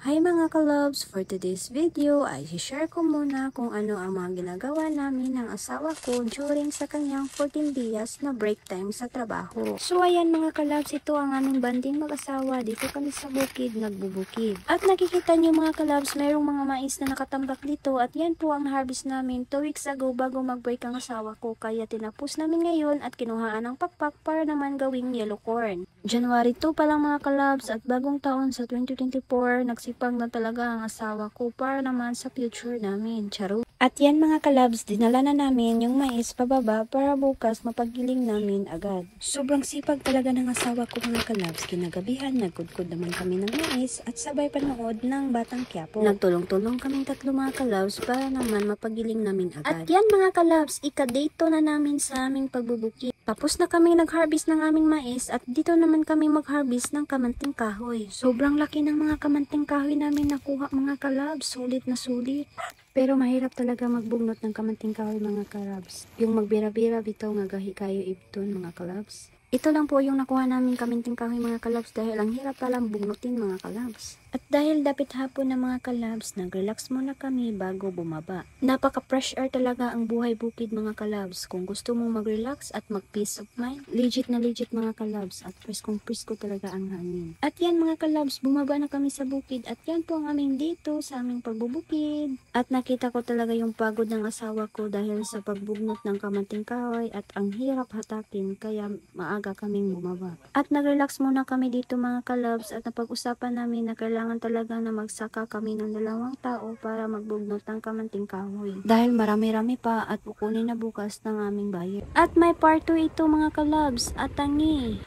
Hi mga ka-loves! For today's video ay share ko muna kung ano ang mga ginagawa namin ng asawa ko during sa kanyang 14 days na break time sa trabaho. So ayan mga ka-loves, ito ang aming banding mag-asawa. Dito kami sa bukid, nagbubukid. At nakikita niyo mga ka-loves, mayroong mga mais na nakatambak dito at yan po ang harvest namin 2 weeks ago bago mag-break ang asawa ko. Kaya tinapos namin ngayon at kinuhaan ng pakpak para naman gawing yellow corn. January 2 pa lang mga ka-loves at bagong taon sa 2024, nagsipag na talaga ang asawa ko para naman sa future namin. Charo. At yan mga ka-loves, dinala na namin yung mais pababa para bukas mapaggiling namin agad. Sobrang sipag talaga ng asawa ko mga ka-loves. Kinagabihan, nagkudkod naman kami ng mais at sabay panood ng Batang Quiapo. Nagtulong-tulong kaming tatlo mga ka-loves para naman mapaggiling namin agad. At yan mga ka-loves, ika-date na namin sa aming pagbubukid. Tapos na kami nag-harvest ng aming mais at dito naman kami mag-harvest ng kamanting kahoy. Sobrang laki ng mga kamanting kahoy namin nakuha mga kalabs. Sulit na sulit. Pero mahirap talaga magbunot ng kamanting kahoy mga kalabs. Yung magbira-bira bitaw nga gahi kayo ibton mga kalabs. Ito lang po yung nakuha namin kamanting kahoy mga kalabs dahil ang hirap palang bungutin mga kalabs. At dahil dapit hapon na mga kalabs, nag-relax muna kami bago bumaba. Napaka-fresh air talaga ang buhay bukid mga kalabs. Kung gusto mong mag-relax at mag-peace of mind, legit na legit mga kalabs at preskong-presko talaga ang hangin. At yan mga kalabs, bumaba na kami sa bukid at yan po ang aming dito sa aming pagbubukid. At nakita ko talaga yung pagod ng asawa ko dahil sa pagbugnot ng kamanting kahoy at ang hirap hatakin kaya maaga kaming bumaba. At nag-relax muna kami dito mga kalabs at napag-usapan namin na kailangan talaga na magsaka kami ng 2 tao para magbugnot ng kamanting kahoy. Dahil marami-rami pa at kukunin na bukas ng aming bayan. At may part 2 ito mga kalabs at tangi.